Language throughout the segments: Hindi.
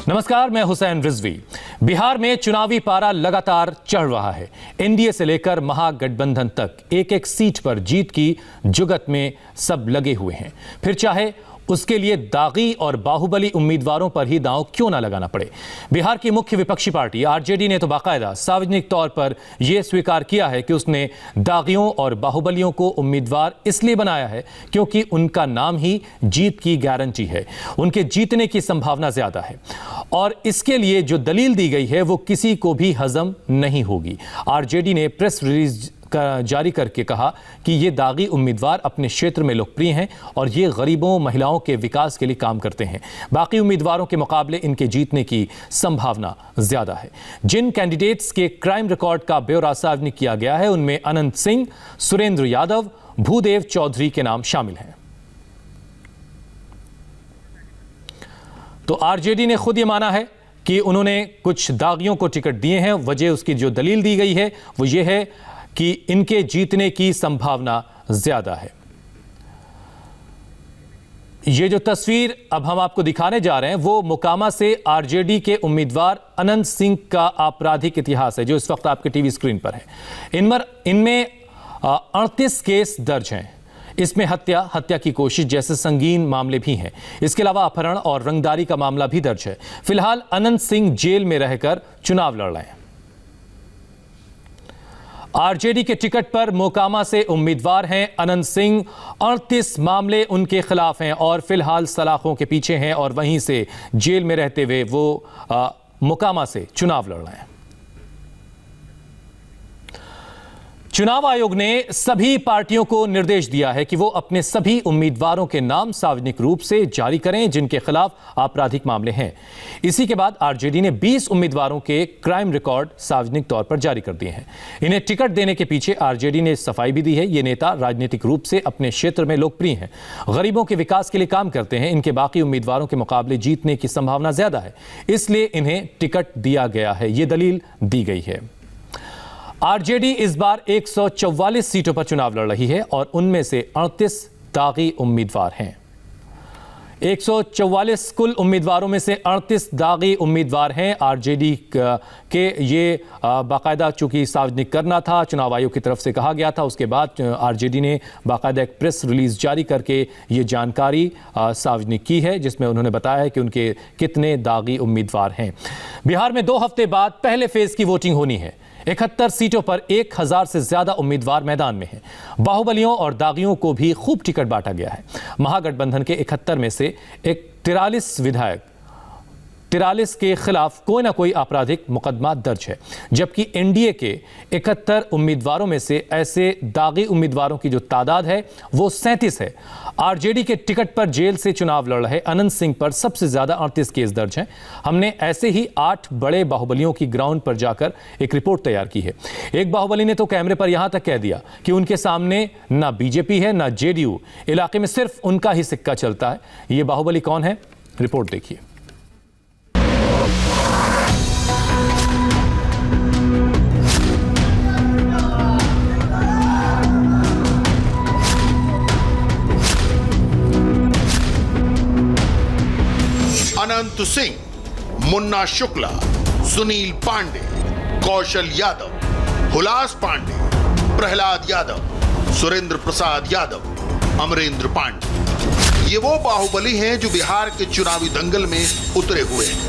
नमस्कार, मैं हुसैन रिजवी। बिहार में चुनावी पारा लगातार चढ़ रहा है। एनडीए से लेकर महागठबंधन तक एक एक सीट पर जीत की जुगत में सब लगे हुए हैं। फिर चाहे उसके लिए दागी और बाहुबली उम्मीदवारों पर ही दांव क्यों ना लगाना पड़े। बिहार की मुख्य विपक्षी पार्टी आरजेडी ने तो बाकायदा सार्वजनिक तौर पर यह स्वीकार किया है कि उसने दागियों और बाहुबलियों को उम्मीदवार इसलिए बनाया है क्योंकि उनका नाम ही जीत की गारंटी है, उनके जीतने की संभावना ज्यादा है और इसके लिए जो दलील दी गई है वो किसी को भी हजम नहीं होगी। आरजेडी ने प्रेस रिलीज जारी करके कहा कि ये दागी उम्मीदवार अपने क्षेत्र में लोकप्रिय हैं और ये गरीबों महिलाओं के विकास के लिए काम करते हैं। बाकी उम्मीदवारों के मुकाबले इनके जीतने की संभावना ज्यादा है। जिन कैंडिडेट्स के क्राइम रिकॉर्ड का ब्यौरा सार्वजनिक किया गया है उनमें अनंत सिंह, सुरेंद्र यादव, भूदेव चौधरी के नाम शामिल हैं। तो आरजेडी ने खुद ये माना है कि उन्होंने कुछ दागियों को टिकट दिए हैं। वजह उसकी जो दलील दी गई है वो ये है कि इनके जीतने की संभावना ज्यादा है। ये जो तस्वीर अब हम आपको दिखाने जा रहे हैं वो मोकामा से आरजेडी के उम्मीदवार अनंत सिंह का आपराधिक इतिहास है जो इस वक्त आपके टीवी स्क्रीन पर है। इनमें 38 केस दर्ज हैं। इसमें हत्या की कोशिश जैसे संगीन मामले भी हैं। इसके अलावा अपहरण और रंगदारी का मामला भी दर्ज है। फिलहाल अनंत सिंह जेल में रहकर चुनाव लड़ रहे हैं। आरजेडी के टिकट पर मोकामा से उम्मीदवार हैं अनंत सिंह। 38 मामले उनके खिलाफ हैं और फिलहाल सलाखों के पीछे हैं और वहीं से जेल में रहते हुए वो मोकामा से चुनाव लड़ रहे हैं। चुनाव आयोग ने सभी पार्टियों को निर्देश दिया है कि वो अपने सभी उम्मीदवारों के नाम सार्वजनिक रूप से जारी करें जिनके खिलाफ आपराधिक मामले हैं। इसी के बाद आरजेडी ने 20 उम्मीदवारों के क्राइम रिकॉर्ड सार्वजनिक तौर पर जारी कर दिए हैं। इन्हें टिकट देने के पीछे आरजेडी ने सफाई भी दी है। ये नेता राजनीतिक रूप से अपने क्षेत्र में लोकप्रिय हैं, गरीबों के विकास के लिए काम करते हैं। इनके बाकी उम्मीदवारों के मुकाबले जीतने की संभावना ज्यादा है, इसलिए इन्हें टिकट दिया गया है। ये दलील दी गई है। आरजेडी इस बार 144 सीटों पर चुनाव लड़ रही है और उनमें से 38 दागी उम्मीदवार हैं। 144 कुल उम्मीदवारों में से 38 दागी उम्मीदवार हैं। आरजेडी के ये बाकायदा चूंकि सार्वजनिक करना था, चुनाव आयोग की तरफ से कहा गया था, उसके बाद आरजेडी ने बाकायदा एक प्रेस रिलीज जारी करके ये जानकारी सार्वजनिक की है जिसमें उन्होंने बताया है कि उनके कितने दागी उम्मीदवार हैं। बिहार में 2 हफ्ते बाद पहले फेज की वोटिंग होनी है। 71 सीटों पर 1000 से ज्यादा उम्मीदवार मैदान में हैं। बाहुबलियों और दागियों को भी खूब टिकट बांटा गया है। महागठबंधन के 71 में से 43 के खिलाफ कोई ना कोई आपराधिक मुकदमा दर्ज है, जबकि एनडीए के 71 उम्मीदवारों में से ऐसे दागी उम्मीदवारों की जो तादाद है वो 37 है। आरजेडी के टिकट पर जेल से चुनाव लड़ रहे अनंत सिंह पर सबसे ज्यादा 38 केस दर्ज हैं। हमने ऐसे ही 8 बड़े बाहुबलियों की ग्राउंड पर जाकर एक रिपोर्ट तैयार की है। एक बाहुबली ने तो कैमरे पर यहां तक कह दिया कि उनके सामने ना बीजेपी है ना जेडीयू, इलाके में सिर्फ उनका ही सिक्का चलता है। ये बाहुबली कौन है, रिपोर्ट देखिए। अनंत सिंह, मुन्ना शुक्ला, सुनील पांडे, कौशल यादव, हुलास पांडे, प्रहलाद यादव, सुरेंद्र प्रसाद यादव, अमरेंद्र पांडे, ये वो बाहुबली हैं जो बिहार के चुनावी दंगल में उतरे हुए हैं।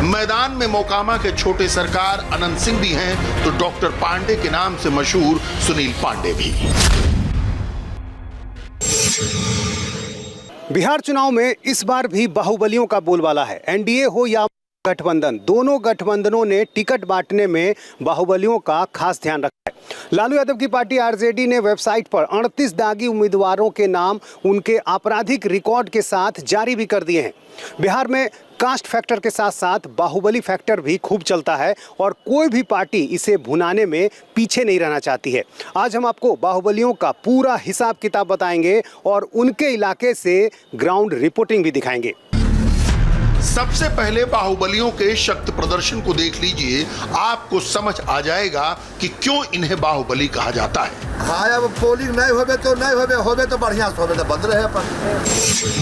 मैदान में मोकामा के छोटे सरकार अनंत सिंह भी हैं तो डॉक्टर पांडे के नाम से मशहूर सुनील पांडे भी। बिहार चुनाव में इस बार भी बाहुबलियों का बोलबाला है। एनडीए हो या गठबंधन, दोनों गठबंधनों ने टिकट बांटने में बाहुबलियों का खास ध्यान रखा है। लालू यादव की पार्टी आरजेडी ने वेबसाइट पर 38 दागी उम्मीदवारों के नाम उनके आपराधिक रिकॉर्ड के साथ जारी भी कर दिए हैं। बिहार में कास्ट फैक्टर के साथ साथ बाहुबली फैक्टर भी खूब चलता है और कोई भी पार्टी इसे भुनाने में पीछे नहीं रहना चाहती है। आज हम आपको बाहुबलियों का पूरा हिसाब किताब बताएंगे और उनके इलाके से ग्राउंड रिपोर्टिंग भी दिखाएंगे। सबसे पहले बाहुबलियों के शक्ति प्रदर्शन को देख लीजिए, आपको समझ आ जाएगा कि क्यों इन्हें बाहुबली कहा जाता है। हाँ, अब पोलिंग नहीं होवे तो बढ़िया से होवे तो बंद रहे अपन।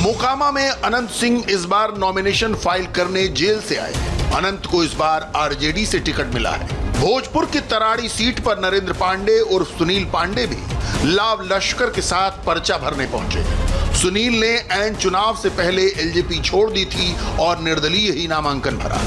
मोकामा में अनंत सिंह इस बार नॉमिनेशन फाइल करने जेल से आए। अनंत को इस बार आरजेडी से टिकट मिला है। भोजपुर की तराड़ी सीट पर नरेंद्र पांडे और सुनील पांडे भी लाव लश्कर के साथ पर्चा भरने पहुंचे। सुनील ने ऐन चुनाव से पहले एलजेपी छोड़ दी थी और निर्दलीय ही नामांकन भरा।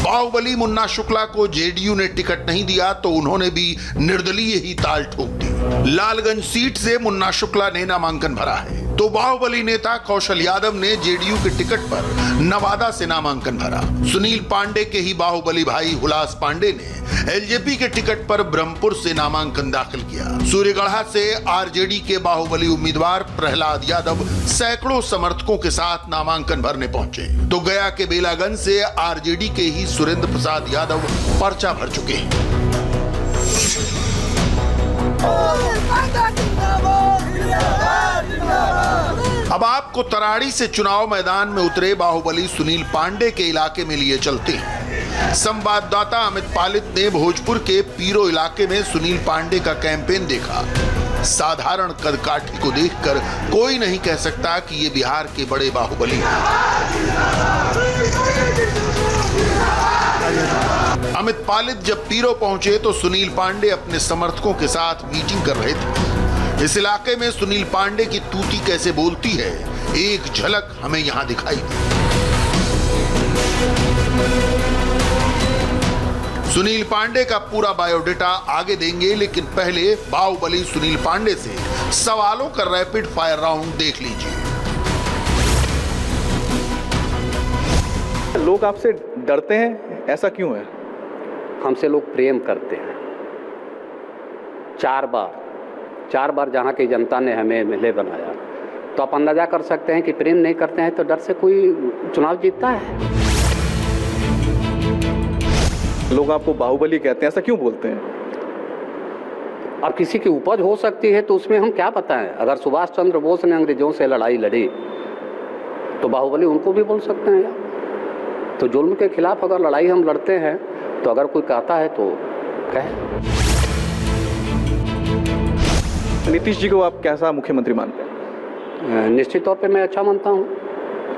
बाहुबली मुन्ना शुक्ला को जेडीयू ने टिकट नहीं दिया तो उन्होंने भी निर्दलीय ही ताल ठोक दी। लालगंज सीट से मुन्ना शुक्ला ने नामांकन भरा है तो बाहुबली नेता कौशल यादव ने जेडीयू के टिकट पर नवादा से नामांकन भरा। सुनील पांडे के ही बाहुबली भाई हुलास पांडे ने एलजेपी के टिकट पर ब्रह्मपुर से नामांकन दाखिल किया। सूर्यगढ़ा से आरजेडी के बाहुबली उम्मीदवार प्रहलाद यादव सैकड़ों समर्थकों के साथ नामांकन भरने पहुंचे तो गया के बेलागंज से आरजेडी के ही सुरेंद्र प्रसाद यादव पर्चा भर चुके हैं। अब आपको तराड़ी से चुनाव मैदान में उतरे बाहुबली सुनील पांडे के इलाके में लिए चलते हैं। संवाददाता अमित पालित ने भोजपुर के पीरो इलाके में सुनील पांडे का कैंपेन देखा। साधारण कदकाठी को देखकर कोई नहीं कह सकता कि ये बिहार के बड़े बाहुबली हैं। अमित पालित जब पीरो पहुंचे तो सुनील पांडे अपने समर्थकों के साथ मीटिंग कर रहे थे। इस इलाके में सुनील पांडे की तूती कैसे बोलती है, एक झलक हमें यहां दिखाई दी। सुनील पांडे का पूरा बायोडेटा आगे देंगे, लेकिन पहले बाहुबली सुनील पांडे से सवालों का रैपिड फायर राउंड देख लीजिए। लोग आपसे डरते हैं, ऐसा क्यों है? हमसे लोग प्रेम करते हैं। चार बार जहाँ की जनता ने हमें एमएलए बनाया, तो आप अंदाजा कर सकते हैं कि प्रेम नहीं करते हैं तो डर से कोई चुनाव जीतता है। लोग आपको बाहुबली कहते हैं, ऐसा क्यों बोलते हैं? अब किसी की उपज हो सकती है तो उसमें हम क्या बताएं। अगर सुभाष चंद्र बोस ने अंग्रेजों से लड़ाई लड़ी तो बाहुबली उनको भी बोल सकते हैं यार। तो जुल्म के खिलाफ अगर लड़ाई हम लड़ते हैं तो अगर कोई कहता है तो कहे। नीतीश जी को आप कैसा मुख्यमंत्री मानते हैं? निश्चित तौर पे मैं अच्छा मानता हूँ।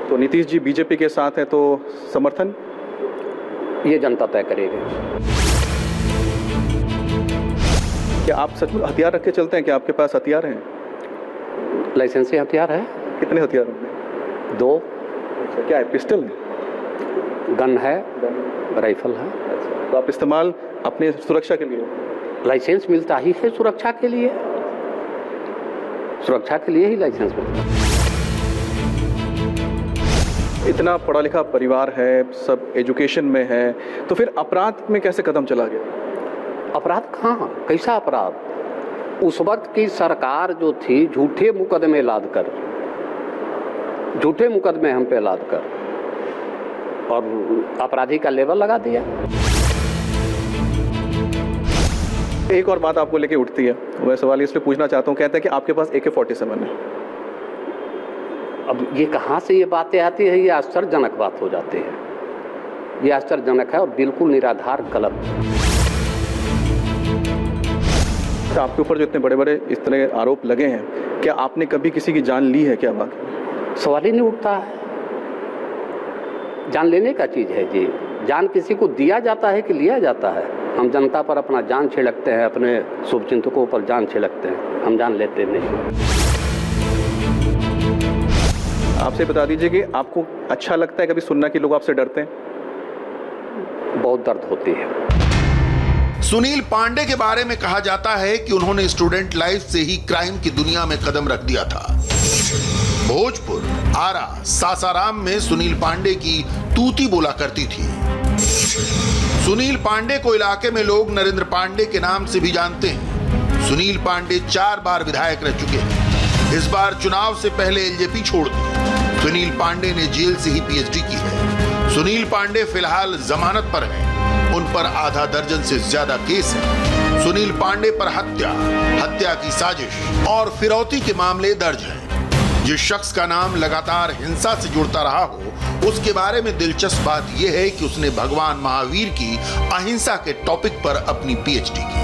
तो नीतीश जी बीजेपी के साथ हैं तो समर्थन ये जनता तय करेगी। क्या आप सच में हथियार रख के चलते हैं? क्या आपके पास हथियार हैं? लाइसेंसी हथियार है। कितने हथियार हैं? 2। क्या है? पिस्टल है, गन है, राइफल है। तो आप इस्तेमाल अपने सुरक्षा के लिए? लाइसेंस मिलता ही है सुरक्षा के लिए। सुरक्षा के लिए ही लाइसेंस मिलता है। इतना पढ़ा लिखा परिवार है, सब एजुकेशन में है, तो फिर अपराध में कैसे कदम चला गया? अपराध कहाँ, कैसा अपराध? उस वक्त की सरकार जो थी झूठे मुकदमे लाद कर, झूठे मुकदमे हम पे लाद कर और अपराधी का लेवल लगा दिया। एक और बात आपको लेके उठती है, वह सवाल इसलिए पूछना चाहता हूँ। कहते हैं कि आपके पास AK-47 है। अब ये कहाँ से ये बातें आती है? ये आश्चर्यजनक बात हो जाती है। ये आश्चर्यजनक है और बिल्कुल निराधार गलत। तो आपके ऊपर जो इतने बड़े बड़े इस तरह आरोप लगे हैं, क्या आपने कभी किसी की जान ली है? क्या बात? सवाल ही नहीं उठता है। जान लेने का चीज़ है जी। जान किसी को दिया जाता है कि लिया जाता है? हम जनता पर अपना जान छिड़कते हैं, अपने शुभचिंतकों पर जान छिड़कते हैं, हम जान लेते नहीं। आपसे बता दीजिए कि आपको अच्छा लगता है कभी सुनना कि लोग आपसे डरते हैं? बहुत दर्द होती है। सुनील पांडे के बारे में कहा जाता है कि उन्होंने स्टूडेंट लाइफ से ही क्राइम की दुनिया में कदम रख दिया था। भोजपुर, आरा, सासाराम में सुनील पांडे की तूती बोला करती थी। सुनील पांडे को इलाके में लोग नरेंद्र पांडे के नाम से भी जानते हैं। सुनील पांडे 4 बार विधायक रह चुके हैं। इस बार चुनाव से पहले एलजेपी छोड़ दी। सुनील पांडे ने जेल से ही पीएचडी की है। सुनील पांडे फिलहाल जमानत पर हैं। उन पर आधा दर्जन से ज्यादा केस है। सुनील पांडे पर हत्या की साजिश और फिरौती के मामले दर्ज हैं। जिस शख्स का नाम लगातार हिंसा से जुड़ता रहा हो, उसके बारे में दिलचस्प बात यह है कि उसने भगवान महावीर की अहिंसा के टॉपिक पर अपनी पीएचडी की।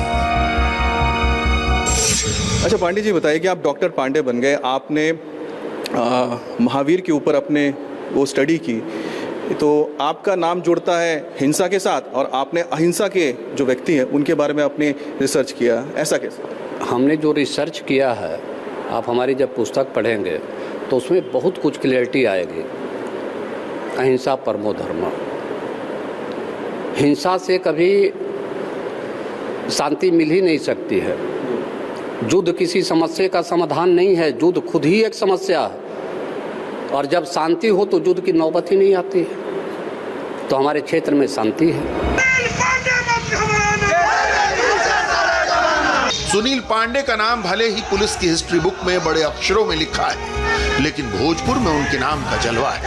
अच्छा पांडे जी बताइए कि आप डॉक्टर पांडे बन गए, आपने महावीर के ऊपर अपने वो स्टडी की, तो आपका नाम जुड़ता है हिंसा के साथ और आपने अहिंसा के जो व्यक्ति हैं उनके बारे में अपने रिसर्च किया, ऐसा कैसे? हमने जो रिसर्च किया है, आप हमारी जब पुस्तक पढ़ेंगे तो उसमें बहुत कुछ क्लियरिटी आएगी। अहिंसा परमो धर्म, हिंसा से कभी शांति मिल ही नहीं सकती है। युद्ध किसी समस्या का समाधान नहीं है, युद्ध खुद ही एक समस्या है, और जब शांति हो तो युद्ध की नौबत ही नहीं आती है। तो हमारे क्षेत्र में शांति है। सुनील पांडे का नाम भले ही पुलिस की हिस्ट्री बुक में बड़े अक्षरों में लिखा है, लेकिन भोजपुर में उनके नाम का जलवा है।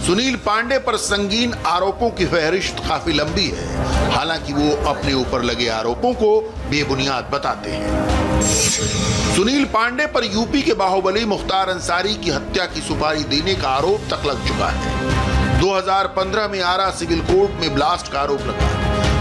सुनील पांडे पर संगीन आरोपों की फहरिस्त काफी लंबी है, हालांकि वो अपने ऊपर लगे आरोपों को बेबुनियाद बताते हैं। सुनील पांडे पर यूपी के बाहुबली मुख्तार अंसारी की हत्या की सुपारी देने का आरोप तक लग चुका है। 2015 में आरा सिविल कोर्ट में ब्लास्ट का आरोप लगा।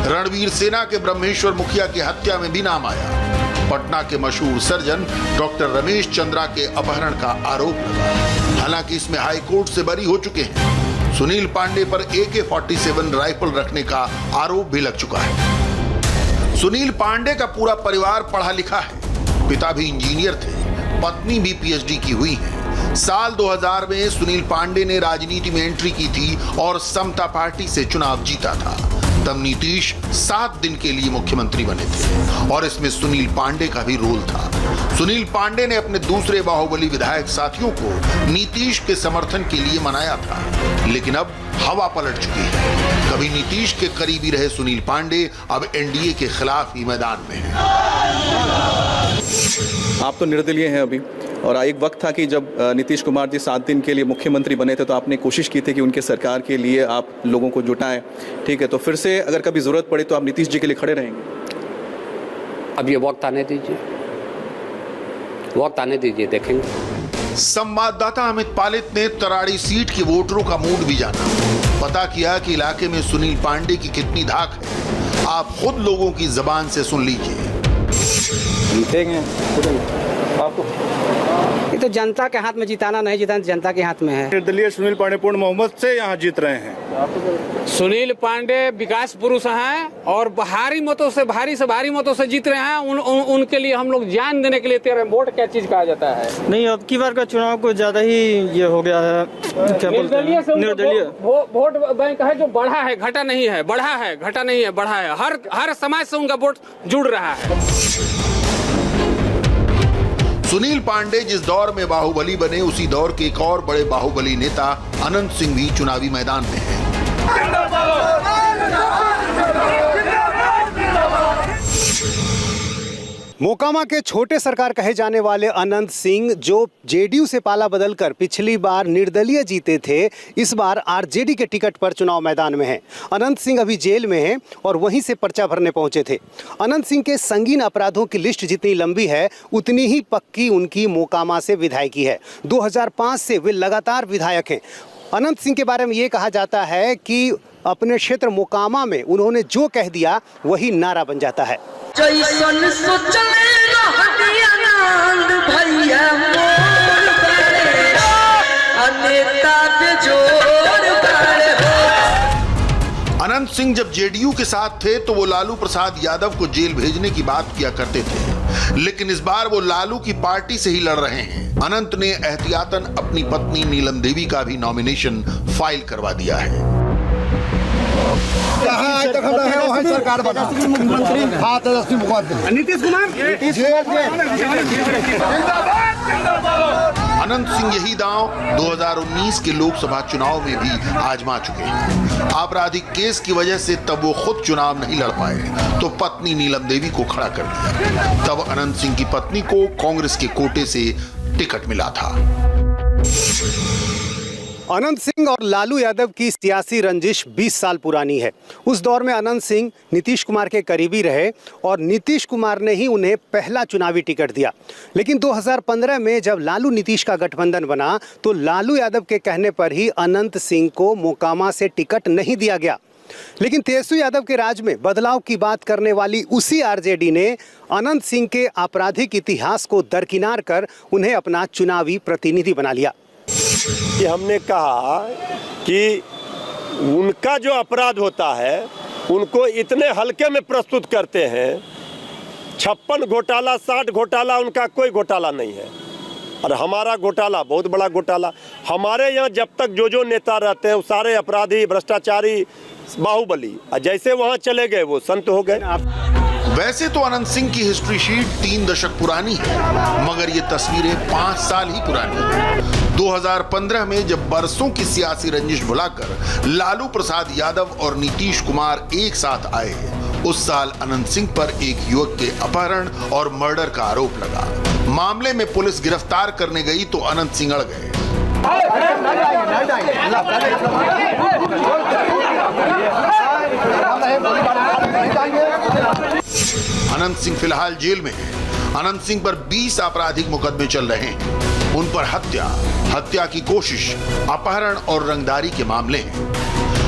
रणवीर सेना के ब्रह्मेश्वर मुखिया की हत्या में भी नाम आया। पटना के मशहूर सर्जन डॉक्टर रमेश चंद्रा के अपहरण का आरोप लगा। हालांकि इसमें हाई कोर्ट से बरी हो चुके हैं। सुनील पांडे पर AK-47 राइफल रखने का आरोप भी लग चुका है। सुनील पांडे का पूरा परिवार पढ़ा लिखा है। पिता भी इंजीनियर थे, पत्नी भी PhD की हुई है। साल 2000 में सुनील पांडे ने राजनीति में एंट्री की थी और समता पार्टी से चुनाव जीता था। तब नीतीश 7 दिन के लिए मुख्यमंत्री बने थे और इसमें सुनील पांडे का भी रोल था। सुनील पांडे ने अपने दूसरे बाहुबली विधायक साथियों को नीतीश के समर्थन के लिए मनाया था, लेकिन अब हवा पलट चुकी है। कभी नीतीश के करीबी रहे सुनील पांडे अब NDA के खिलाफ ही मैदान में हैं। आप तो निर्दलीय हैं अभी, और एक वक्त था कि जब नीतीश कुमार जी 7 दिन के लिए मुख्यमंत्री बने थे तो आपने कोशिश की थी कि उनके सरकार के लिए आप लोगों को जुटाएं, ठीक है, तो फिर से अगर कभी जरूरत पड़े तो आप नीतीश जी के लिए खड़े रहेंगे? अब ये वक्त आने दीजिए, वक्त आने दीजिए, देखेंगे। संवाददाता अमित पालित ने तराड़ी सीट के वोटरों का मूड भी जाना, पता किया कि इलाके में सुनील पांडे की कितनी धाक है। आप खुद लोगों की जबान से सुन लीजिए। जीतेंगे आपको, ये तो जनता के हाथ में, जिताना नहीं जिताना जनता के हाथ में है। निर्दलीय सुनील पांडे पूर्ण मोहम्मद से यहाँ जीत रहे हैं। सुनील पांडे विकास पुरुष हैं और भारी मतों से भारी मतों से जीत रहे हैं। उनके लिए हम लोग जान देने के लिए तैयार हैं। वोट क्या चीज कहा जाता है? नहीं, अब की बार का चुनाव को ज्यादा ही ये हो गया है, क्या बोलते हैं, निर्दलीय वोट बैंक है जो बढ़ा है, घटा नहीं है, बढ़ा है, घटा नहीं है, बढ़ा है। हर समाज से उनका वोट जुड़ रहा है। सुनील पांडे जिस दौर में बाहुबली बने, उसी दौर के एक और बड़े बाहुबली नेता अनंत सिंह भी चुनावी मैदान में हैं। मोकामा के छोटे सरकार कहे जाने वाले अनंत सिंह, जो जेडीयू से पाला बदलकर पिछली बार निर्दलीय जीते थे, इस बार आरजेडी के टिकट पर चुनाव मैदान में हैं। अनंत सिंह अभी जेल में हैं और वहीं से पर्चा भरने पहुंचे थे। अनंत सिंह के संगीन अपराधों की लिस्ट जितनी लंबी है, उतनी ही पक्की उनकी मोकामा से विधायकी है। 2005 से वे लगातार विधायक हैं। अनंत सिंह के बारे में ये कहा जाता है कि अपने क्षेत्र मोकामा में उन्होंने जो कह दिया वही नारा बन जाता है। जैसन सोचले रहतिया नंद भैया मोर बड़े, अनेता के जोर बड़े हो। अनंत सिंह जब जेडीयू के साथ थे तो वो लालू प्रसाद यादव को जेल भेजने की बात किया करते थे, लेकिन इस बार वो लालू की पार्टी से ही लड़ रहे हैं। अनंत ने एहतियातन अपनी पत्नी नीलम देवी का भी नॉमिनेशन फाइल करवा दिया है। आज तक हम रहे वही सरकार बना, मुख्यमंत्री नीतीश कुमार, अनंत सिंह यही दांव 2019 के लोकसभा चुनाव में भी आजमा चुके हैं। आपराधिक केस की वजह से तब वो खुद चुनाव नहीं लड़ पाए तो पत्नी नीलम देवी को खड़ा कर दिया। तब अनंत सिंह की पत्नी को कांग्रेस के कोटे से टिकट मिला था। अनंत सिंह और लालू यादव की सियासी रंजिश 20 साल पुरानी है। उस दौर में अनंत सिंह नीतीश कुमार के करीबी रहे और नीतीश कुमार ने ही उन्हें पहला चुनावी टिकट दिया। लेकिन 2015 में जब लालू नीतीश का गठबंधन बना तो लालू यादव के कहने पर ही अनंत सिंह को मोकामा से टिकट नहीं दिया गया। लेकिन तेजस्वी यादव के राज में बदलाव की बात करने वाली उसी आरजेडी ने अनंत सिंह के आपराधिक इतिहास को दरकिनार कर उन्हें अपना चुनावी प्रतिनिधि बना लिया। कि हमने कहा कि उनका जो अपराध होता है उनको इतने हल्के में प्रस्तुत करते हैं। 56 घोटाला 60 घोटाला उनका कोई घोटाला नहीं है और हमारा घोटाला बहुत बड़ा घोटाला। हमारे यहाँ जब तक जो नेता रहते हैं वो सारे अपराधी भ्रष्टाचारी बाहुबली, जैसे वहाँ चले गए वो संत हो गए। वैसे तो अनंत सिंह की हिस्ट्री शीट 3 दशक पुरानी है, मगर ये तस्वीरें 5 साल ही पुरानी है। 2015 में जब बरसों की सियासी रंजिश भुलाकर लालू प्रसाद यादव और नीतीश कुमार एक साथ आए, उस साल अनंत सिंह पर एक युवक के अपहरण और मर्डर का आरोप लगा। मामले में पुलिस गिरफ्तार करने गई तो अनंत सिंह अड़ गए। अनंत सिंह फिलहाल जेल में है। अनंत सिंह पर 20 आपराधिक मुकदमे चल रहे हैं। उन पर हत्या की कोशिश, अपहरण और रंगदारी के मामले हैं।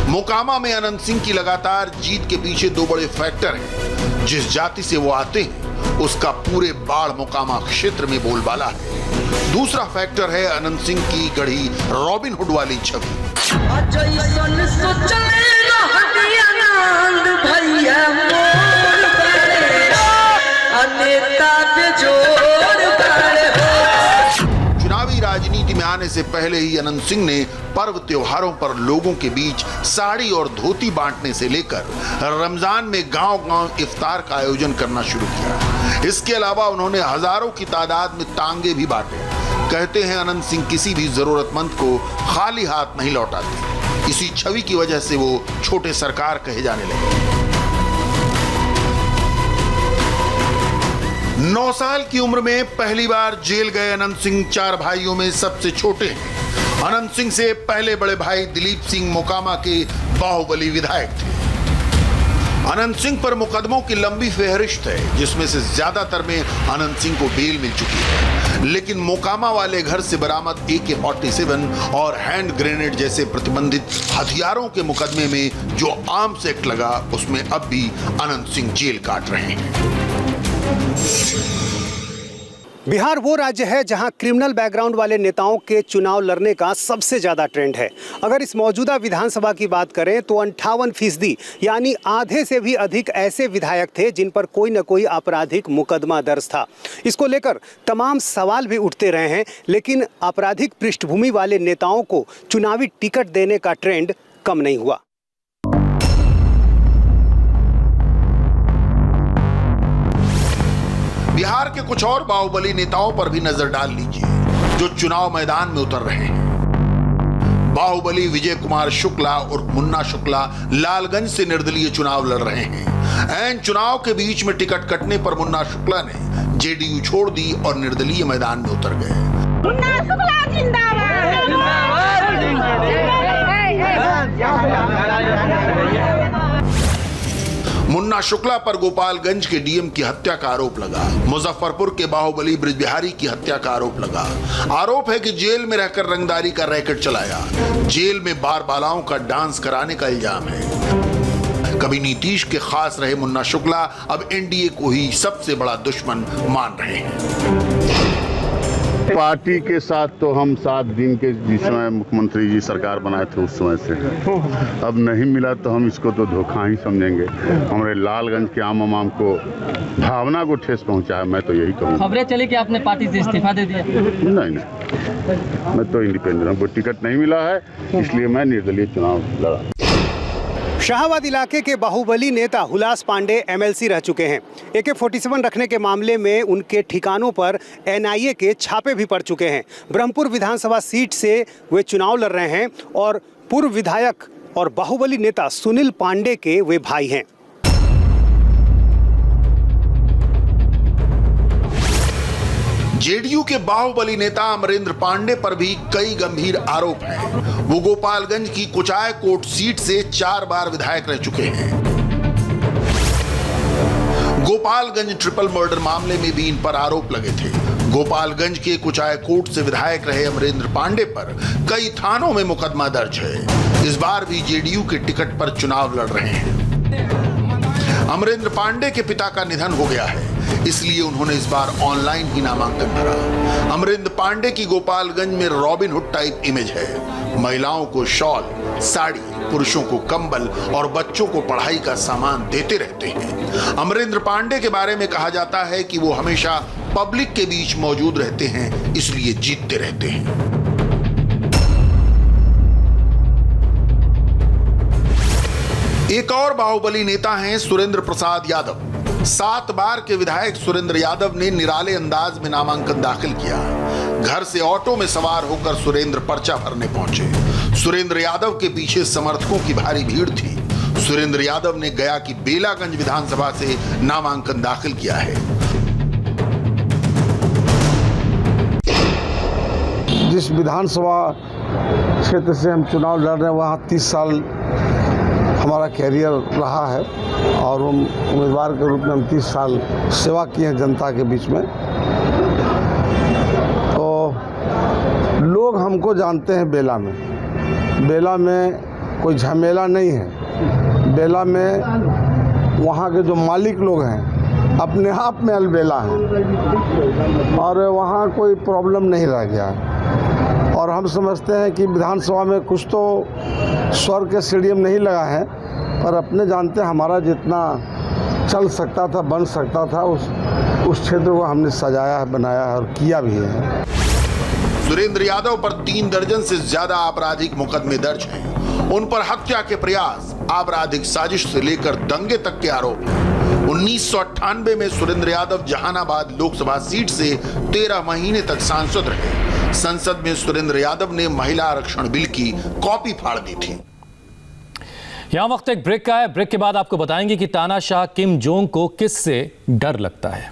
मोकामा में अनंत सिंह की लगातार जीत के पीछे 2 बड़े फैक्टर हैं। जिस जाति से वो आते हैं उसका पूरे बाढ़ मोकामा क्षेत्र में बोलबाला है। दूसरा फैक्टर है अनंत सिंह की गढ़ी रॉबिन हुड वाली छवि। चुनावी राजनीति में आने से पहले ही अनंत सिंह ने पर्व त्योहारों पर लोगों के बीच साड़ी और धोती बांटने से लेकर रमजान में गांव-गांव इफ्तार का आयोजन करना शुरू किया। इसके अलावा उन्होंने हजारों की तादाद में तांगे भी बांटे। कहते हैं अनंत सिंह किसी भी जरूरतमंद को खाली हाथ नहीं लौटाते। इसी छवि की वजह से वो छोटे सरकार कहे जाने लगे। 9 साल की उम्र में पहली बार जेल गए अनंत सिंह 4 भाइयों में सबसे छोटे हैं। अनंत सिंह से पहले बड़े भाई दिलीप सिंह मोकामा के बाहुबली विधायक थे। अनंत सिंह पर मुकदमों की लंबी फेहरिस्त है, जिसमें से ज्यादातर में अनंत सिंह को बेल मिल चुकी है। लेकिन मोकामा वाले घर से बरामद AK-47 और हैंड ग्रेनेड जैसे प्रतिबंधित हथियारों के मुकदमे में जो आर्म्स एक्ट लगा, उसमें अब भी अनंत सिंह जेल काट रहे हैं। बिहार वो राज्य है जहां क्रिमिनल बैकग्राउंड वाले नेताओं के चुनाव लड़ने का सबसे ज़्यादा ट्रेंड है। अगर इस मौजूदा विधानसभा की बात करें तो 58% यानी आधे से भी अधिक ऐसे विधायक थे जिन पर कोई न कोई आपराधिक मुकदमा दर्ज था। इसको लेकर तमाम सवाल भी उठते रहे हैं, लेकिन आपराधिक पृष्ठभूमि वाले नेताओं को चुनावी टिकट देने का ट्रेंड कम नहीं हुआ। बिहार के कुछ और बाहुबली नेताओं पर भी नजर डाल लीजिए जो चुनाव मैदान में उतर रहे हैं। बाहुबली विजय कुमार शुक्ला और मुन्ना शुक्ला लालगंज से निर्दलीय चुनाव लड़ रहे हैं। ऐन चुनाव के बीच में टिकट कटने पर मुन्ना शुक्ला ने जेडीयू छोड़ दी और निर्दलीय मैदान में उतर गए। मुन्ना शुक्ला जिंदाबाद। मुन्ना शुक्ला पर गोपालगंज के डीएम की हत्या का आरोप लगा। मुजफ्फरपुर के बाहुबली ब्रिजबिहारी की हत्या का आरोप लगा। आरोप है कि जेल में रहकर रंगदारी का रैकेट चलाया। जेल में बार बालाओं का डांस कराने का इल्जाम है। कभी नीतीश के खास रहे मुन्ना शुक्ला अब एनडीए को ही सबसे बड़ा दुश्मन मान रहे हैं। पार्टी के साथ तो हम 7 दिन के जिस समय मुख्यमंत्री जी सरकार बनाए थे उस समय से, अब नहीं मिला तो हम इसको तो धोखा ही समझेंगे। हमारे लालगंज के आम को भावना को ठेस पहुंचा है, मैं तो यही कहूँगा। खबरें चली कि आपने पार्टी से इस्तीफा दे दिया। नहीं, मैं तो इंडिपेंडेंट हूँ। वो टिकट नहीं मिला है इसलिए मैं निर्दलीय चुनाव लड़ा। शाहबाद इलाके के बाहुबली नेता हुलास पांडे MLC रह चुके हैं। AK-47 रखने के मामले में उनके ठिकानों पर NIA के छापे भी पड़ चुके हैं। ब्रह्मपुर विधानसभा सीट से वे चुनाव लड़ रहे हैं और पूर्व विधायक और बाहुबली नेता सुनील पांडे के वे भाई हैं। जेडीयू के बाहुबली नेता अमरेंद्र पांडे पर भी कई गंभीर आरोप हैं। वो गोपालगंज की कुचायकोट सीट से 4 बार विधायक रह चुके हैं। गोपालगंज ट्रिपल मर्डर मामले में भी इन पर आरोप लगे थे। गोपालगंज के कुचायकोट से विधायक रहे अमरेंद्र पांडे पर कई थानों में मुकदमा दर्ज है। इस बार भी जेडीयू के टिकट पर चुनाव लड़ रहे हैं। अमरेंद्र पांडे के पिता का निधन हो गया है, इसलिए उन्होंने इस बार ऑनलाइन ही नामांकन भरा। अमरेंद्र पांडे की गोपालगंज में रॉबिन हुड टाइप इमेज है। महिलाओं को शॉल, साड़ी, पुरुषों को कंबल और बच्चों को पढ़ाई का सामान देते रहते हैं। अमरेंद्र पांडे के बारे में कहा जाता है कि वो हमेशा पब्लिक के बीच मौजूद रहते हैं, इसलिए जीतते रहते हैं। एक और बाहुबली नेता हैं सुरेंद्र प्रसाद यादव। 7 बार के विधायक सुरेंद्र यादव ने निराले अंदाज में नामांकन दाखिल किया। घर से ऑटो में सवार होकर सुरेंद्र पर्चा भरने पहुंचे। सुरेंद्र यादव के पीछे समर्थकों की भारी भीड़ थी। सुरेंद्र यादव ने गया की बेलागंज विधानसभा से नामांकन दाखिल किया है। जिस विधानसभा क्षेत्र से हम चुनाव लड़ रहे हैं वहाँ 30 साल हमारा कैरियर रहा है और हम उम्मीदवार के रूप में हम 30 साल सेवा किए हैं जनता के बीच में। तो लोग हमको जानते हैं बेला में। बेला में कोई झमेला नहीं है। बेला में वहाँ के जो मालिक लोग हैं अपने आप में अलबेला हैं और वहाँ कोई प्रॉब्लम नहीं रह गया है। और हम समझते हैं कि विधानसभा में कुछ तो स्वर्ग के स्टेडियम नहीं लगा है, पर अपने जानते हमारा जितना चल सकता था, बन सकता था, उस क्षेत्र को हमने सजाया है, बनाया है और किया भी है। सुरेंद्र यादव पर 3 दर्जन से ज्यादा आपराधिक मुकदमे दर्ज हैं। उन पर हत्या के प्रयास, आपराधिक साजिश से लेकर दंगे तक के आरोप हैं। 1998 में सुरेंद्र यादव जहानाबाद लोकसभा सीट से 13 महीने तक सांसद रहे। संसद में सुरेंद्र यादव ने महिला आरक्षण बिल की कॉपी फाड़ दी थी। यहां वक्त एक ब्रेक का है। ब्रेक के बाद आपको बताएंगे कि तानाशाह किम जोंग को किससे डर लगता है।